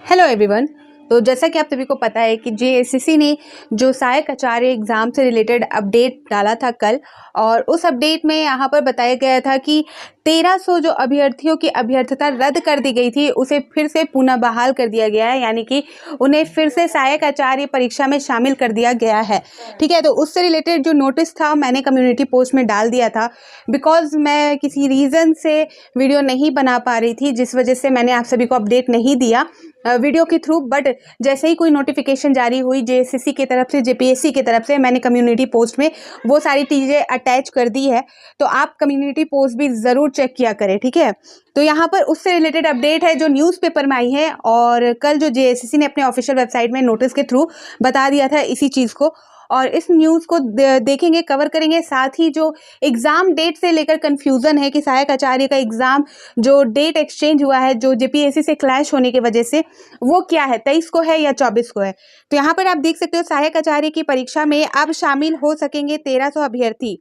Hello everyone. तो जैसा कि आप सभी को पता है कि जेएसएससी ने जो सहायक आचार्य एग्ज़ाम से रिलेटेड अपडेट डाला था कल, और उस अपडेट में यहाँ पर बताया गया था कि 1300 जो अभ्यर्थियों की अभ्यर्थता रद्द कर दी गई थी उसे फिर से पुनः बहाल कर दिया गया है, यानी कि उन्हें फिर से सहायक आचार्य परीक्षा में शामिल कर दिया गया है। ठीक है, तो उससे रिलेटेड जो नोटिस था मैंने कम्युनिटी पोस्ट में डाल दिया था, बिकॉज मैं किसी रीज़न से वीडियो नहीं बना पा रही थी, जिस वजह से मैंने आप सभी को अपडेट नहीं दिया वीडियो के थ्रू। बट जैसे ही कोई नोटिफिकेशन जारी हुई जेएसएससी की तरफ से, जेपीएससी की तरफ से, मैंने कम्युनिटी पोस्ट में वो सारी चीज़ें अटैच कर दी है, तो आप कम्युनिटी पोस्ट भी ज़रूर चेक किया करें। ठीक है, तो यहाँ पर उससे रिलेटेड अपडेट है जो न्यूज़पेपर में आई है, और कल जो जेएसएससी ने अपने ऑफिशियल वेबसाइट में नोटिस के थ्रू बता दिया था इसी चीज़ को, और इस न्यूज़ को देखेंगे, कवर करेंगे। साथ ही जो एग्ज़ाम डेट से लेकर कन्फ्यूज़न है कि सहायक आचार्य का एग्ज़ाम जो डेट एक्सचेंज हुआ है जो जेपीएससी से क्लैश होने की वजह से, वो क्या है, 23 को है या 24 को है। तो यहाँ पर आप देख सकते हो सहायक आचार्य की परीक्षा में अब शामिल हो सकेंगे 1300 अभ्यर्थी।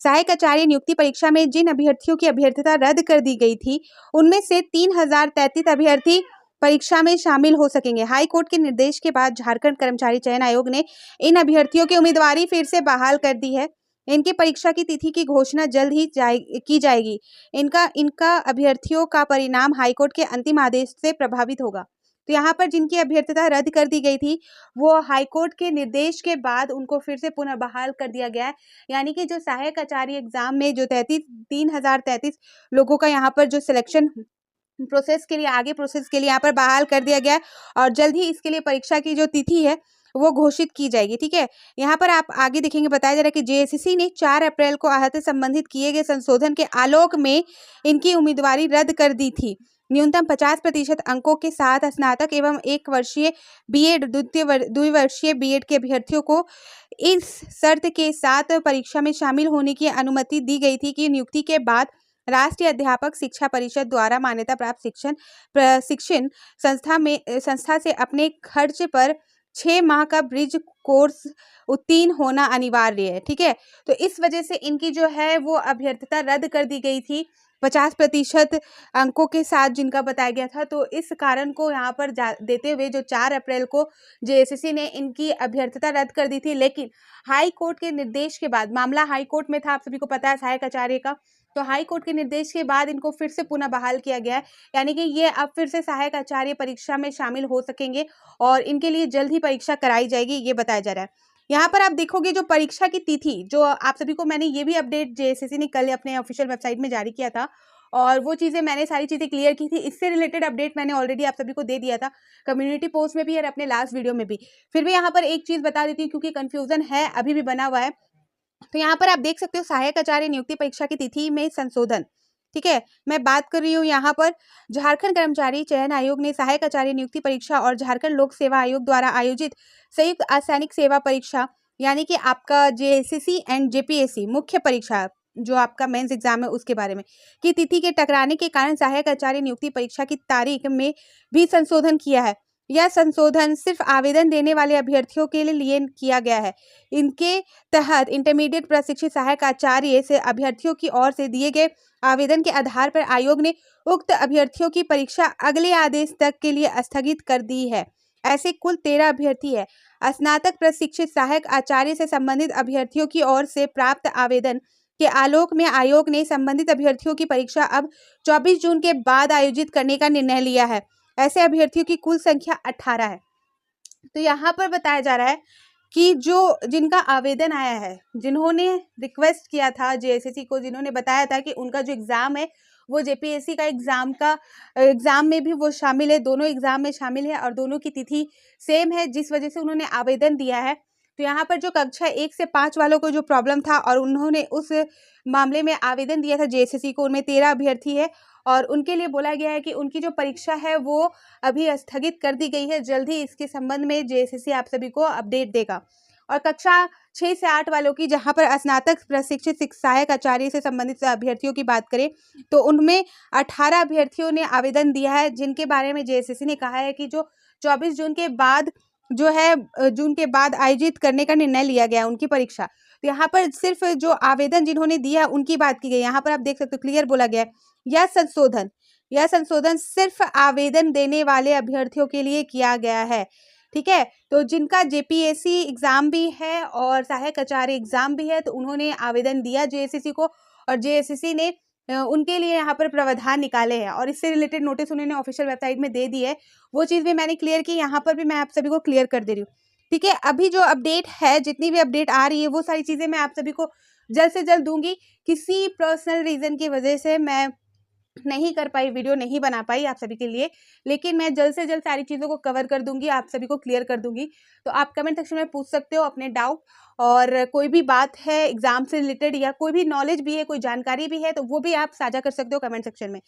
सहायक आचार्य नियुक्ति परीक्षा में जिन अभ्यर्थियों की अभ्यर्थता रद्द कर दी गई थी उनमें से 3033 अभ्यर्थी परीक्षा में शामिल हो सकेंगे। हाई कोर्ट के निर्देश के बाद झारखंड कर्मचारी चयन आयोग ने इन अभ्यर्थियों की उम्मीदवारी फिर से बहाल कर दी है। इनकी परीक्षा की तिथि की घोषणा जल्द ही की जाएगी। इनका इनका अभ्यर्थियों का परिणाम हाईकोर्ट के अंतिम आदेश से प्रभावित होगा। तो यहाँ पर जिनकी अभ्यर्थता रद्द कर दी गई थी वो हाईकोर्ट के निर्देश के बाद उनको फिर से पुनः बहाल कर दिया गया है। यानी कि जो सहायक आचार्य एग्जाम में जो 3033 लोगों का यहाँ पर जो सिलेक्शन प्रोसेस के लिए, आगे प्रोसेस के लिए यहाँ पर बहाल कर दिया गया है, और जल्द ही इसके लिए परीक्षा की जो तिथि है वो घोषित की जाएगी। ठीक है, यहाँ पर आप आगे देखेंगे, बताया जा रहा है कि जेएसएससी ने 4 अप्रैल को आहत संबंधित किए गए संशोधन के आलोक में इनकी उम्मीदवारी रद्द कर दी थी। न्यूनतम 50% अंकों के साथ स्नातक एवं 1 वर्षीय बीएड, द्विवर्षीय बीएड के अभ्यर्थियों को इस शर्त के साथ परीक्षा में शामिल होने की अनुमति दी गई थी कि नियुक्ति के बाद राष्ट्रीय अध्यापक शिक्षा परिषद द्वारा मान्यता प्राप्त प्रशिक्षण संस्था से अपने खर्च पर 6 माह का ब्रिज कोर्स उत्तीर्ण होना अनिवार्य है। ठीक है, तो इस वजह से इनकी जो है वो अभ्यर्थता रद्द कर दी गई थी 50% अंकों के साथ जिनका बताया गया था। तो इस कारण को यहाँ पर देते हुए जो 4 अप्रैल को जेएसएससी ने इनकी अभ्यर्थता रद्द कर दी थी, लेकिन हाई कोर्ट के निर्देश के बाद, मामला हाई कोर्ट में था, आप सभी को पता है सहायक आचार्य का, तो हाई कोर्ट के निर्देश के बाद इनको फिर से पुनः बहाल किया गया है। यानी कि ये अब फिर से सहायक आचार्य परीक्षा में शामिल हो सकेंगे और इनके लिए जल्द ही परीक्षा कराई जाएगी, ये बताया जा रहा है। यहाँ पर आप देखोगे जो परीक्षा की तिथि, जो आप सभी को मैंने ये भी अपडेट जेएसएससी ने कल अपने ऑफिशियल वेबसाइट में जारी किया था, और वो चीज़ें मैंने सारी चीज़ें क्लियर की थी। इससे रिलेटेड अपडेट मैंने ऑलरेडी आप सभी को दे दिया था कम्युनिटी पोस्ट में भी और अपने लास्ट वीडियो में भी। फिर भी यहाँ पर एक चीज़ बता देती हूँ क्योंकि कन्फ्यूज़न है, अभी भी बना हुआ है। तो यहाँ पर आप देख सकते हो सहायक आचार्य नियुक्ति परीक्षा की तिथि में संशोधन। ठीक है, मैं बात कर रही हूँ यहाँ पर झारखंड कर्मचारी चयन आयोग ने सहायक आचार्य नियुक्ति परीक्षा और झारखंड लोक सेवा आयोग द्वारा आयोजित संयुक्त असैनिक सेवा परीक्षा, यानी कि आपका जेएसएससी एंड जेपीएससी मुख्य परीक्षा जो आपका मेंस एग्जाम है उसके बारे में, की तिथि के टकराने के कारण सहायक आचार्य नियुक्ति परीक्षा की तारीख में भी संशोधन किया है। यह संशोधन सिर्फ आवेदन देने वाले अभ्यर्थियों के लिए किया गया है। इनके तहत इंटरमीडिएट प्रशिक्षित सहायक आचार्य से अभ्यर्थियों की ओर से दिए गए आवेदन के आधार पर आयोग ने उक्त अभ्यर्थियों की परीक्षा अगले आदेश तक के लिए स्थगित कर दी है। ऐसे कुल 13 अभ्यर्थी है। स्नातक प्रशिक्षित सहायक आचार्य से संबंधित अभ्यर्थियों की ओर से प्राप्त आवेदन के आलोक में आयोग ने संबंधित अभ्यर्थियों की परीक्षा अब 24 जून के बाद आयोजित करने का निर्णय लिया है। ऐसे अभ्यर्थियों की कुल संख्या 18 है। तो यहाँ पर बताया जा रहा है कि जिनका आवेदन आया है, जिन्होंने रिक्वेस्ट किया था जेएसएससी को, जिन्होंने बताया था कि उनका जो एग्ज़ाम है वो जेपीएससी का एग्ज़ाम में भी वो शामिल है, दोनों एग्ज़ाम में शामिल है और दोनों की तिथि सेम है, जिस वजह से उन्होंने आवेदन दिया है। तो यहाँ पर जो कक्षा 1 से 5 वालों को जो प्रॉब्लम था और उन्होंने उस मामले में आवेदन दिया था जेएसएससी को, उनमें 13 अभ्यर्थी है और उनके लिए बोला गया है कि उनकी जो परीक्षा है वो अभी स्थगित कर दी गई है। जल्द ही इसके संबंध में जेएसएससी आप सभी को अपडेट देगा। और कक्षा 6 से 8 वालों की, जहां पर स्नातक प्रशिक्षित सहायक आचार्य से संबंधित अभ्यर्थियों की बात करें तो उनमें 18 अभ्यर्थियों ने आवेदन दिया है, जिनके बारे में जेएसएससी ने कहा है कि जो 24 जून के बाद आयोजित करने का निर्णय लिया गया उनकी परीक्षा। तो यहाँ पर सिर्फ जो आवेदन जिन्होंने दिया उनकी बात की गई। यहाँ पर आप देख सकते हो क्लियर बोला गया है, यह संशोधन यह संशोधन सिर्फ आवेदन देने वाले अभ्यर्थियों के लिए किया गया है। ठीक है, तो जिनका जेपीएससी एग्जाम भी है और सहायक आचार्य एग्जाम भी है, तो उन्होंने आवेदन दिया जेएसएससी को, और जेएसएससी ने उनके लिए यहाँ पर प्रावधान निकाले हैं और इससे रिलेटेड नोटिस उन्होंने ऑफिशियल वेबसाइट में दे दी है। वो चीज़ भी मैंने क्लियर की, यहाँ पर भी मैं आप सभी को क्लियर कर दे रही हूँ। ठीक है, अभी जो अपडेट है, जितनी भी अपडेट आ रही है, वो सारी चीज़ें मैं आप सभी को जल्द से जल्द दूंगी। किसी पर्सनल रीज़न की वजह से मैं नहीं कर पाई, वीडियो नहीं बना पाई आप सभी के लिए, लेकिन मैं जल्द से जल्द सारी चीज़ों को कवर कर दूंगी, आप सभी को क्लियर कर दूंगी। तो आप कमेंट सेक्शन में पूछ सकते हो अपने डाउट, और कोई भी बात है एग्जाम से रिलेटेड या कोई भी नॉलेज भी है, कोई जानकारी भी है, तो वो भी आप साझा कर सकते हो कमेंट सेक्शन में।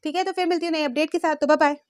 ठीक है, तो फिर मिलती हूँ नई अपडेट के साथ, तो बाय बाय।